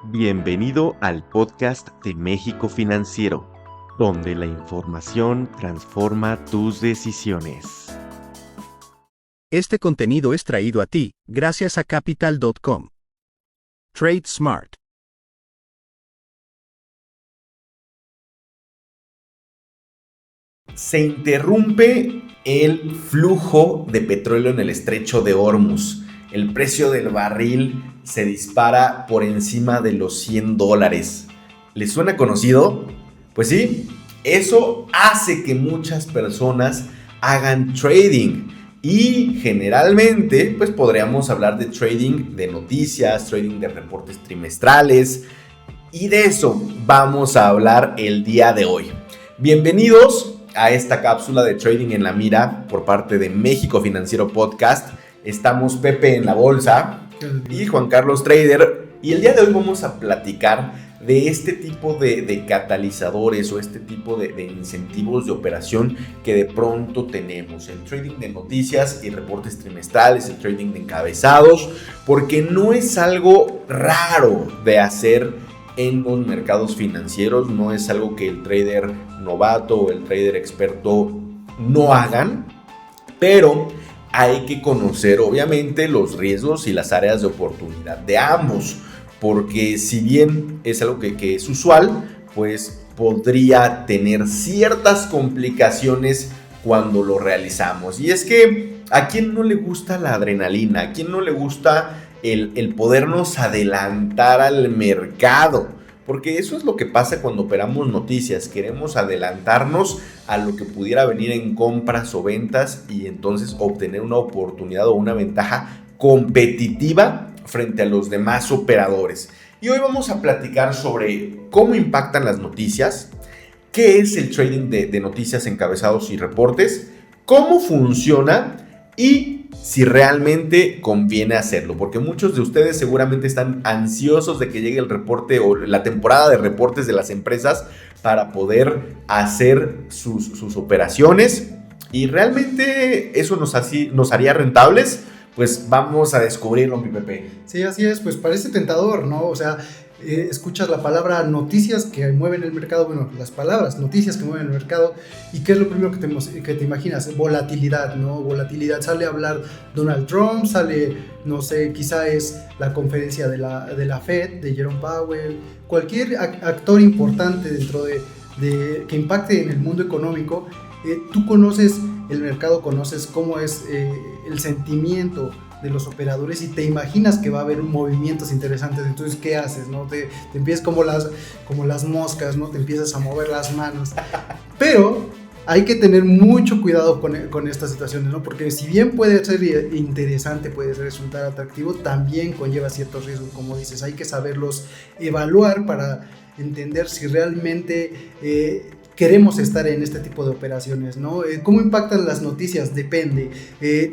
Bienvenido al podcast de México Financiero, donde la información transforma tus decisiones. Este contenido es traído a ti gracias a Capital.com. Trade Smart. Se interrumpe el flujo de petróleo en el estrecho de Hormuz. El precio del barril se dispara por encima de los $100. ¿Les suena conocido? Pues sí, eso hace que muchas personas hagan trading. Y generalmente, pues podríamos hablar de trading de noticias, trading de reportes trimestrales. Y de eso vamos a hablar el día de hoy. Bienvenidos a esta cápsula de Trading en la Mira por parte de México Financiero Podcast. Estamos Pepe en la bolsa y Juan Carlos Trader. Y el día de hoy vamos a platicar de este tipo de catalizadores o este tipo de incentivos de operación que de pronto tenemos. El trading de noticias y reportes trimestrales, el trading de encabezados, porque no es algo raro de hacer en los mercados financieros, no es algo que el trader novato o el trader experto no hagan, pero hay que conocer obviamente los riesgos y las áreas de oportunidad de ambos, porque si bien es algo que es usual, pues podría tener ciertas complicaciones cuando lo realizamos. Y es que ¿a quién no le gusta la adrenalina? ¿A quién no le gusta el podernos adelantar al mercado? Porque eso es lo que pasa cuando operamos noticias. Queremos adelantarnos a lo que pudiera venir en compras o ventas y entonces obtener una oportunidad o una ventaja competitiva frente a los demás operadores. Y hoy vamos a platicar sobre cómo impactan las noticias, qué es el trading de noticias, encabezados y reportes, cómo funciona y si realmente conviene hacerlo, porque muchos de ustedes seguramente están ansiosos de que llegue el reporte o la temporada de reportes de las empresas para poder hacer sus operaciones, y realmente eso nos haría rentables. Pues vamos a descubrirlo, mi Pepe. Sí, así es, pues parece tentador, ¿no? O sea, escuchas la palabra noticias que mueven el mercado, bueno, las palabras noticias que mueven el mercado, y ¿qué es lo primero que te imaginas? Volatilidad, ¿no? Volatilidad, sale a hablar Donald Trump, sale, no sé, quizá es la conferencia de la Fed, de Jerome Powell, cualquier actor importante dentro de que impacte en el mundo económico. Tú conoces el mercado, conoces cómo es el sentimiento de los operadores y te imaginas que va a haber movimientos interesantes. Entonces, ¿qué haces? ¿No? Te empiezas como las moscas, ¿no? Te empiezas a mover las manos. Pero hay que tener mucho cuidado con estas situaciones, ¿no? Porque si bien puede ser interesante, puede resultar atractivo, también conlleva ciertos riesgos, como dices. Hay que saberlos evaluar para entender si realmente queremos estar en este tipo de operaciones, ¿no? ¿Cómo impactan las noticias? Depende.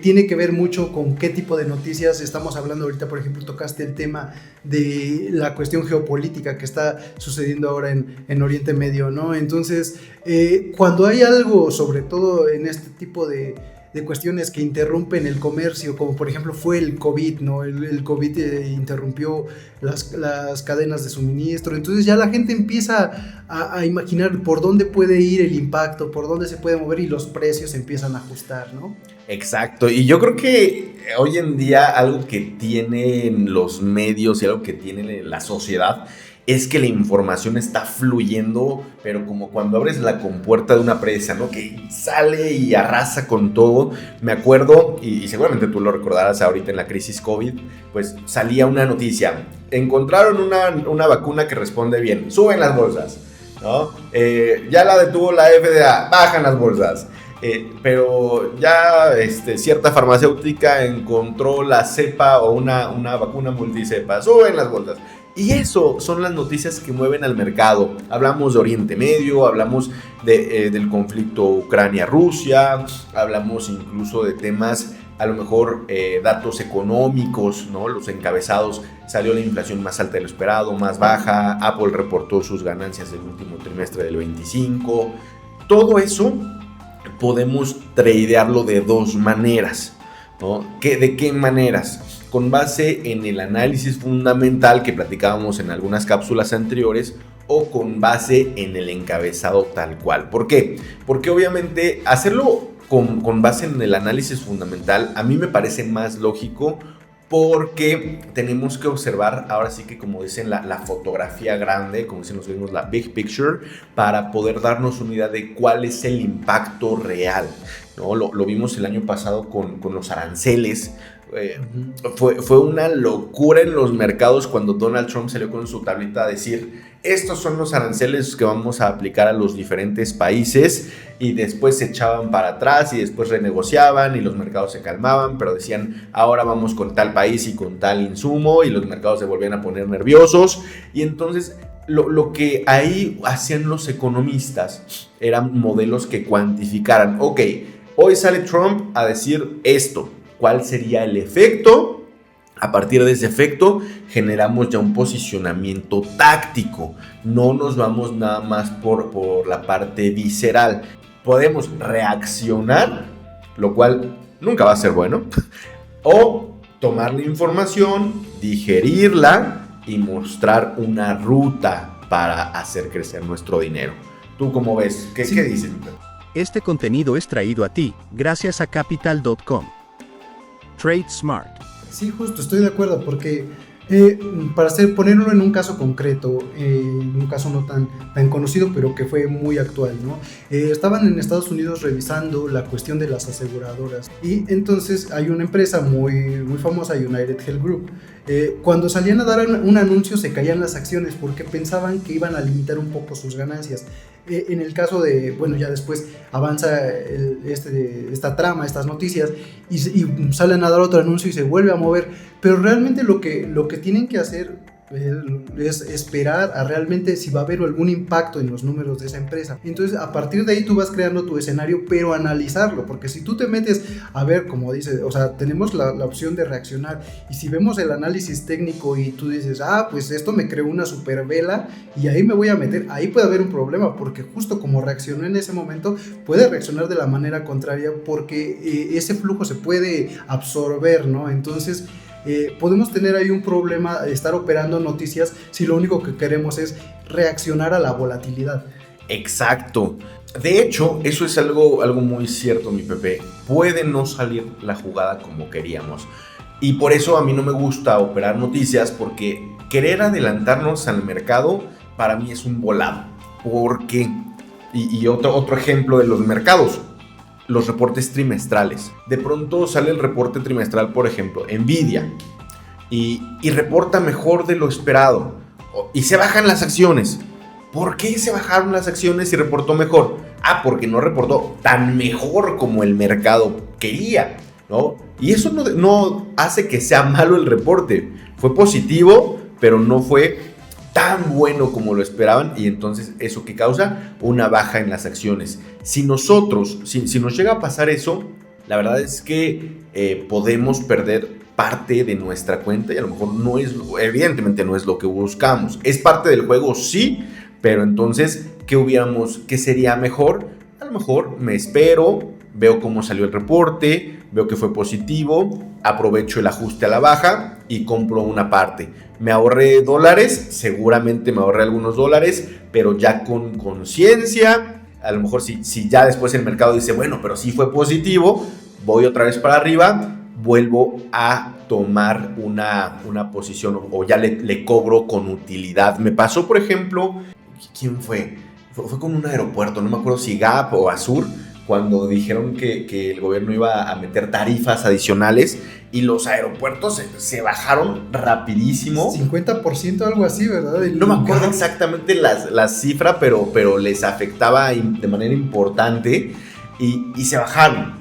Tiene que ver mucho con qué tipo de noticias estamos hablando ahorita. Por ejemplo, tocaste el tema de la cuestión geopolítica que está sucediendo ahora en Oriente Medio, ¿no? Entonces, cuando hay algo, sobre todo en este tipo de cuestiones que interrumpen el comercio, como por ejemplo fue el COVID, ¿no? El COVID interrumpió las cadenas de suministro. Entonces ya la gente empieza a imaginar por dónde puede ir el impacto, por dónde se puede mover, y los precios empiezan a ajustar, ¿no? Exacto, y yo creo que hoy en día algo que tienen los medios y algo que tiene la sociedad es que la información está fluyendo, pero como cuando abres la compuerta de una presa, ¿no? Que sale y arrasa con todo. Me acuerdo, y seguramente tú lo recordarás ahorita en la crisis COVID, pues salía una noticia: encontraron una vacuna que responde bien, suben las bolsas, ¿no? Ya la detuvo la FDA, bajan las bolsas. Pero ya cierta farmacéutica encontró la cepa o una vacuna multicepa, suben las bolsas. Y eso son las noticias que mueven al mercado. Hablamos de Oriente Medio, hablamos del conflicto Ucrania-Rusia, hablamos incluso de temas, a lo mejor datos económicos, ¿no? Los encabezados: salió la inflación más alta de lo esperado, más baja, Apple reportó sus ganancias del último trimestre del 25. Todo eso podemos tradearlo de dos maneras, ¿no? ¿De qué maneras? con base en el análisis fundamental que platicábamos en algunas cápsulas anteriores o con base en el encabezado tal cual. ¿Por qué? Porque obviamente hacerlo con base en el análisis fundamental a mí me parece más lógico, porque tenemos que observar, ahora sí que como dicen, la fotografía grande, como dicen los gringos, la big picture, para poder darnos una idea de cuál es el impacto real, ¿no? Lo vimos el año pasado con los aranceles. Fue una locura en los mercados cuando Donald Trump salió con su tablita a decir: estos son los aranceles que vamos a aplicar a los diferentes países, y después se echaban para atrás y después renegociaban y los mercados se calmaban, pero decían: ahora vamos con tal país y con tal insumo, y los mercados se volvían a poner nerviosos. Y entonces lo que ahí hacían los economistas eran modelos que cuantificaran: ok, hoy sale Trump a decir esto, ¿cuál sería el efecto? A partir de ese efecto generamos ya un posicionamiento táctico. No nos vamos nada más por la parte visceral. Podemos reaccionar, lo cual nunca va a ser bueno, o tomar la información, digerirla y mostrar una ruta para hacer crecer nuestro dinero. ¿Tú cómo ves? ¿Qué dices? Este contenido es traído a ti gracias a Capital.com. Trade Smart. Sí, justo, estoy de acuerdo, porque para ponerlo en un caso concreto, un caso no tan conocido, pero que fue muy actual, ¿no? Estaban en Estados Unidos revisando la cuestión de las aseguradoras, y entonces hay una empresa muy famosa, United Health Group. Cuando salían a dar un anuncio se caían las acciones porque pensaban que iban a limitar un poco sus ganancias. En el caso de, bueno, ya después avanza esta trama, estas noticias, y salen a dar otro anuncio y se vuelve a mover, pero realmente lo que tienen que hacer es esperar a realmente si va a haber algún impacto en los números de esa empresa. Entonces, a partir de ahí tú vas creando tu escenario, pero analizarlo, porque si tú te metes a ver, como dices, o sea, tenemos la opción de reaccionar, y si vemos el análisis técnico y tú dices: pues esto me creó una super vela y ahí me voy a meter, ahí puede haber un problema, porque justo como reaccionó en ese momento, puede reaccionar de la manera contraria, porque ese flujo se puede absorber, ¿no? Entonces podemos tener ahí un problema, estar operando noticias si lo único que queremos es reaccionar a la volatilidad. Exacto. De hecho, eso es algo muy cierto, mi Pepe. Puede no salir la jugada como queríamos. Y por eso a mí no me gusta operar noticias, porque querer adelantarnos al mercado para mí es un volado. Porque, y otro ejemplo de los mercados, los reportes trimestrales. De pronto sale el reporte trimestral, por ejemplo, Nvidia, y reporta mejor de lo esperado, y se bajan las acciones. ¿Por qué se bajaron las acciones y reportó mejor? Porque no reportó tan mejor como el mercado quería, ¿no? Y eso no hace que sea malo el reporte. Fue positivo, pero no fue tan bueno como lo esperaban, y entonces eso que causa una baja en las acciones. Si nos llega a pasar eso, la verdad es que podemos perder parte de nuestra cuenta, y a lo mejor evidentemente no es lo que buscamos. Es parte del juego, sí, pero entonces, ¿qué sería mejor? A lo mejor me espero, veo cómo salió el reporte, veo que fue positivo, aprovecho el ajuste a la baja y compro una parte. Me ahorré dólares, seguramente me ahorré algunos dólares, pero ya con conciencia. A lo mejor si ya después el mercado dice: bueno, pero sí fue positivo, voy otra vez para arriba, vuelvo a tomar una posición, o ya le cobro con utilidad. Me pasó, por ejemplo, ¿quién fue? Fue con un aeropuerto, no me acuerdo si Gap o Azur, cuando dijeron que el gobierno iba a meter tarifas adicionales, y los aeropuertos se bajaron rapidísimo. 50%, algo así, ¿verdad? No me acuerdo exactamente la cifra, pero les afectaba de manera importante, y se bajaron,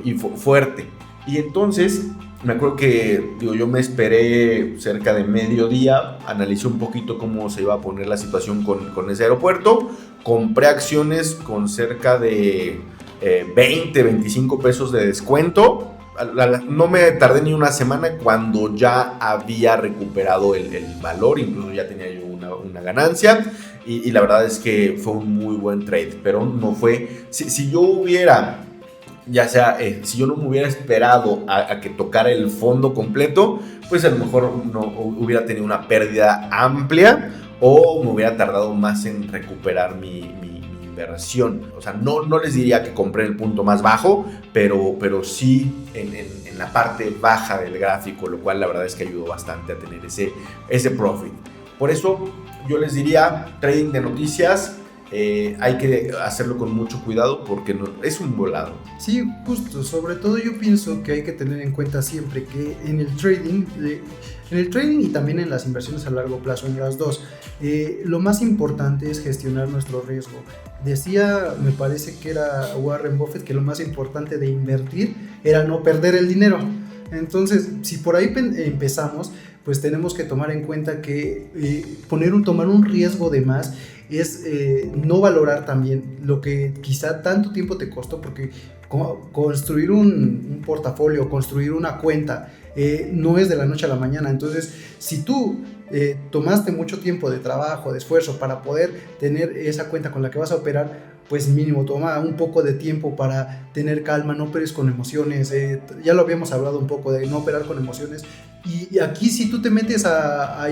y fuerte. Y entonces me acuerdo que yo me esperé cerca de mediodía, analicé un poquito cómo se iba a poner la situación con ese aeropuerto, compré acciones con cerca de 20, 25 pesos de descuento. No me tardé ni una semana cuando ya había recuperado el valor, incluso ya tenía yo una ganancia, y la verdad es que fue un muy buen trade, pero no fue... Si yo hubiera ya sea, si yo no me hubiera esperado a que tocara el fondo completo, pues a lo mejor no hubiera tenido una pérdida amplia o me hubiera tardado más en recuperar mi inversión. O sea, no les diría que compré el punto más bajo, pero sí en la parte baja del gráfico, lo cual la verdad es que ayudó bastante a tener ese profit. Por eso yo les diría, trading de noticias, hay que hacerlo con mucho cuidado porque es un volado. Sí, justo, sobre todo yo pienso que hay que tener en cuenta siempre que en el trading y también en las inversiones a largo plazo, en las dos, lo más importante es gestionar nuestro riesgo. Decía, me parece que era Warren Buffett, que lo más importante de invertir era no perder el dinero. Entonces, si por ahí empezamos, pues tenemos que tomar en cuenta que tomar un riesgo de más es no valorar también lo que quizá tanto tiempo te costó, porque construir un portafolio, construir una cuenta, no es de la noche a la mañana. Entonces, si tú tomaste mucho tiempo de trabajo, de esfuerzo para poder tener esa cuenta con la que vas a operar, pues mínimo toma un poco de tiempo para tener calma, no operes con emociones. Ya lo habíamos hablado un poco de no operar con emociones. Y aquí si tú te metes a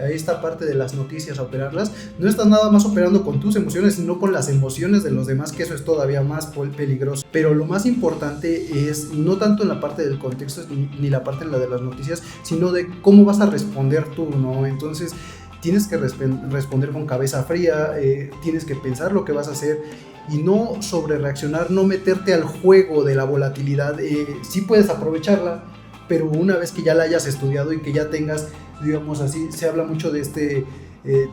esta parte de las noticias, a operarlas, no estás nada más operando con tus emociones, sino con las emociones de los demás, que eso es todavía más peligroso. Pero lo más importante es no tanto en la parte del contexto ni la parte en la de las noticias, sino de cómo vas a responder tú, ¿no? Entonces tienes que responder con cabeza fría, tienes que pensar lo que vas a hacer y no sobre reaccionar, no meterte al juego de la volatilidad. Sí puedes aprovecharla, pero una vez que ya la hayas estudiado y que ya tengas, digamos así, se habla mucho de este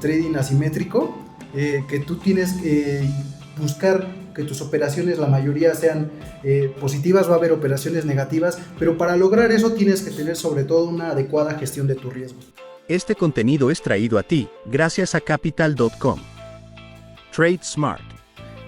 trading asimétrico, que tú tienes que buscar que tus operaciones, la mayoría sean positivas, va a haber operaciones negativas, pero para lograr eso tienes que tener sobre todo una adecuada gestión de tus riesgos. Este contenido es traído a ti gracias a Capital.com. Trade Smart.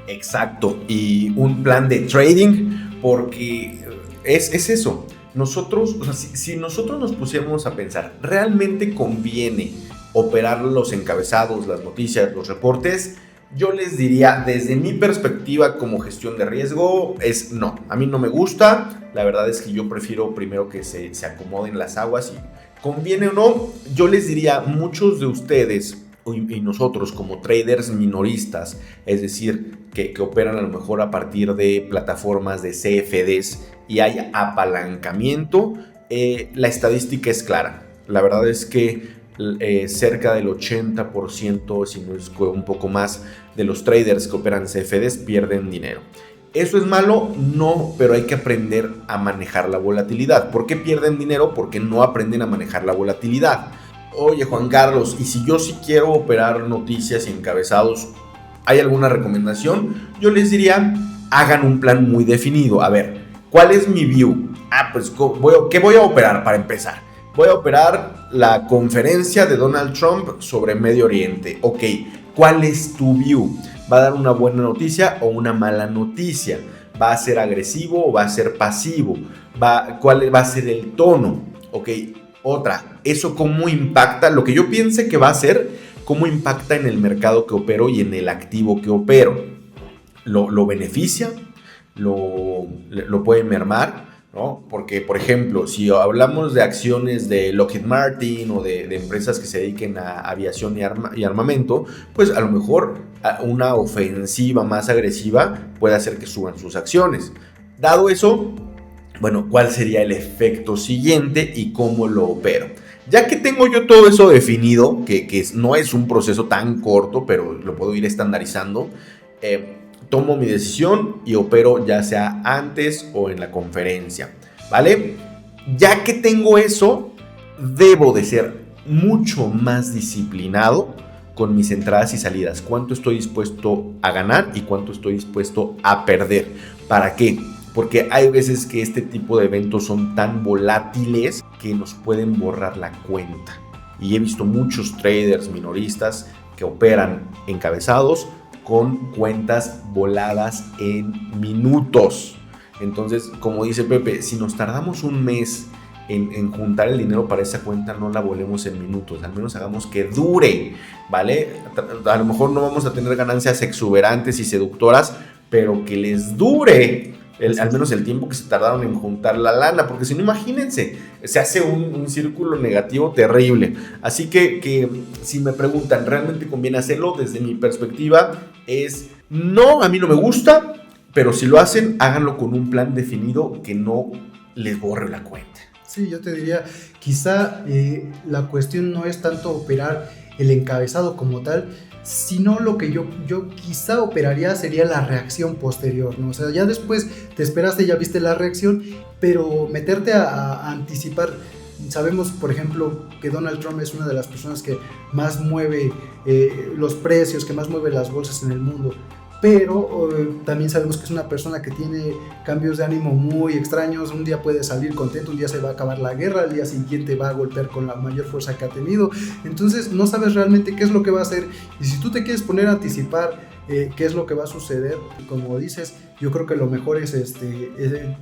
Exacto, y un plan de trading, porque es eso. Nosotros, o sea, si nosotros nos pusiéramos a pensar, ¿realmente conviene operar los encabezados, las noticias, los reportes? Yo les diría, desde mi perspectiva como gestión de riesgo, es no. A mí no me gusta. La verdad es que yo prefiero primero que se acomoden las aguas y conviene o no. Yo les diría, muchos de ustedes y nosotros como traders minoristas, es decir, que operan a lo mejor a partir de plataformas de CFDs y hay apalancamiento, la estadística es clara. La verdad es que cerca del 80%, si no es un poco más, de los traders que operan CFDs pierden dinero. ¿Eso es malo? No, pero hay que aprender a manejar la volatilidad. ¿Por qué pierden dinero? Porque no aprenden a manejar la volatilidad. Oye, Juan Carlos, y si yo sí quiero operar noticias y encabezados, ¿hay alguna recomendación? Yo les diría, hagan un plan muy definido. A ver, ¿cuál es mi view? Pues, ¿qué voy a operar para empezar? Voy a operar la conferencia de Donald Trump sobre Medio Oriente. Ok, ¿cuál es tu view? ¿Va a dar una buena noticia o una mala noticia? ¿Va a ser agresivo o va a ser pasivo? ¿Cuál va a ser el tono? Ok, otra, ¿eso cómo impacta? Lo que yo piense que va a ser, ¿cómo impacta en el mercado que opero y en el activo que opero? ¿Lo beneficia? ¿Lo puede mermar? ¿No? Porque, por ejemplo, si hablamos de acciones de Lockheed Martin o de empresas que se dediquen a aviación y armamento, pues a lo mejor una ofensiva más agresiva puede hacer que suban sus acciones. Dado eso, bueno, ¿cuál sería el efecto siguiente y cómo lo opero? Ya que tengo yo todo eso definido, que no es un proceso tan corto, pero lo puedo ir estandarizando, tomo mi decisión y opero ya sea antes o en la conferencia, ¿vale? Ya que tengo eso, debo de ser mucho más disciplinado con mis entradas y salidas. ¿Cuánto estoy dispuesto a ganar y cuánto estoy dispuesto a perder? ¿Para qué? Porque hay veces que este tipo de eventos son tan volátiles que nos pueden borrar la cuenta. Y he visto muchos traders minoristas que operan encabezados con cuentas voladas en minutos. Entonces, como dice Pepe, si nos tardamos un mes en juntar el dinero para esa cuenta, no la volemos en minutos, al menos hagamos que dure, ¿vale? A lo mejor no vamos a tener ganancias exuberantes y seductoras, pero que les dure, al menos el tiempo que se tardaron en juntar la lana, porque si no, imagínense, se hace un círculo negativo terrible. Así que si me preguntan, ¿realmente conviene hacerlo? Desde mi perspectiva es, no, a mí no me gusta, pero si lo hacen, háganlo con un plan definido que no les borre la cuenta. Sí, yo te diría, quizá la cuestión no es tanto operar el encabezado como tal, sino lo que yo quizá operaría sería la reacción posterior, ¿no? O sea, ya después te esperaste, ya viste la reacción, pero meterte a anticipar. Sabemos, por ejemplo, que Donald Trump es una de las personas que más mueve los precios, que más mueve las bolsas en el mundo. Pero también sabemos que es una persona que tiene cambios de ánimo muy extraños. Un día puede salir contento, un día se va a acabar la guerra, al día siguiente va a golpear con la mayor fuerza que ha tenido. Entonces no sabes realmente qué es lo que va a hacer. Y si tú te quieres poner a anticipar qué es lo que va a suceder, como dices, yo creo que lo mejor es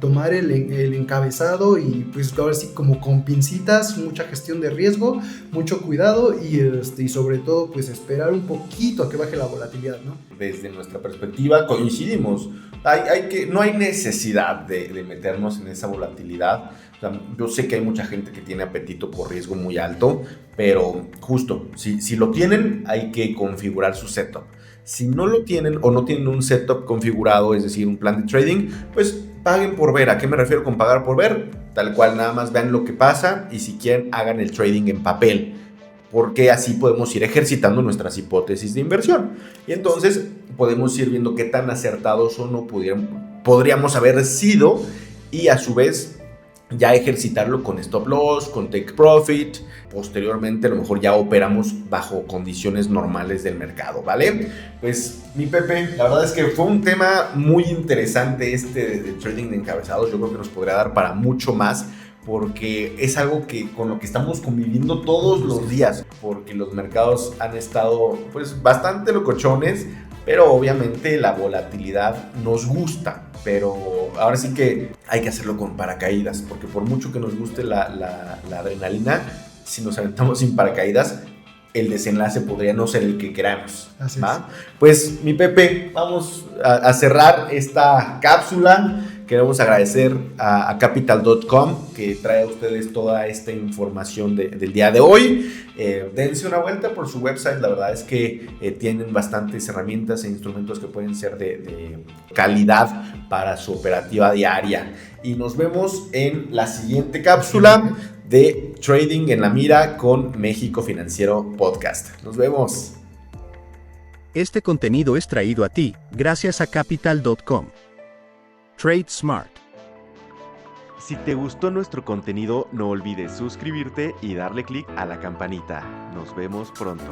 tomar el encabezado y pues ahora sí como con pincitas, mucha gestión de riesgo, mucho cuidado y sobre todo pues esperar un poquito a que baje la volatilidad, ¿no? Desde nuestra perspectiva coincidimos, no hay necesidad de meternos en esa volatilidad. O sea, yo sé que hay mucha gente que tiene apetito por riesgo muy alto, pero justo, si lo tienen, hay que configurar su setup. Si no lo tienen o no tienen un setup configurado, es decir, un plan de trading, pues paguen por ver. ¿A qué me refiero con pagar por ver? Tal cual, nada más vean lo que pasa y si quieren hagan el trading en papel, porque así podemos ir ejercitando nuestras hipótesis de inversión. Y entonces podemos ir viendo qué tan acertados o no podríamos haber sido y a su vez ya ejercitarlo con stop loss, con take profit. Posteriormente a lo mejor ya operamos bajo condiciones normales del mercado, ¿vale? Pues mi Pepe, la verdad es que fue un tema muy interesante de trading de encabezados. Yo creo que nos podría dar para mucho más, porque es algo con lo que estamos conviviendo todos los días, porque los mercados han estado pues bastante locochones, pero obviamente la volatilidad nos gusta, pero ahora sí que hay que hacerlo con paracaídas, porque por mucho que nos guste la adrenalina, si nos aventamos sin paracaídas, el desenlace podría no ser el que queramos, ¿va? Pues mi Pepe, vamos a cerrar esta cápsula. Queremos agradecer a Capital.com que trae a ustedes toda esta información del día de hoy. Dense una vuelta por su website, la verdad es que tienen bastantes herramientas e instrumentos que pueden ser de calidad para su operativa diaria. Y nos vemos en la siguiente cápsula de Trading en la Mira con México Financiero Podcast. Nos vemos. Este contenido es traído a ti gracias a Capital.com. Trade Smart. Si te gustó nuestro contenido, no olvides suscribirte y darle clic a la campanita. Nos vemos pronto.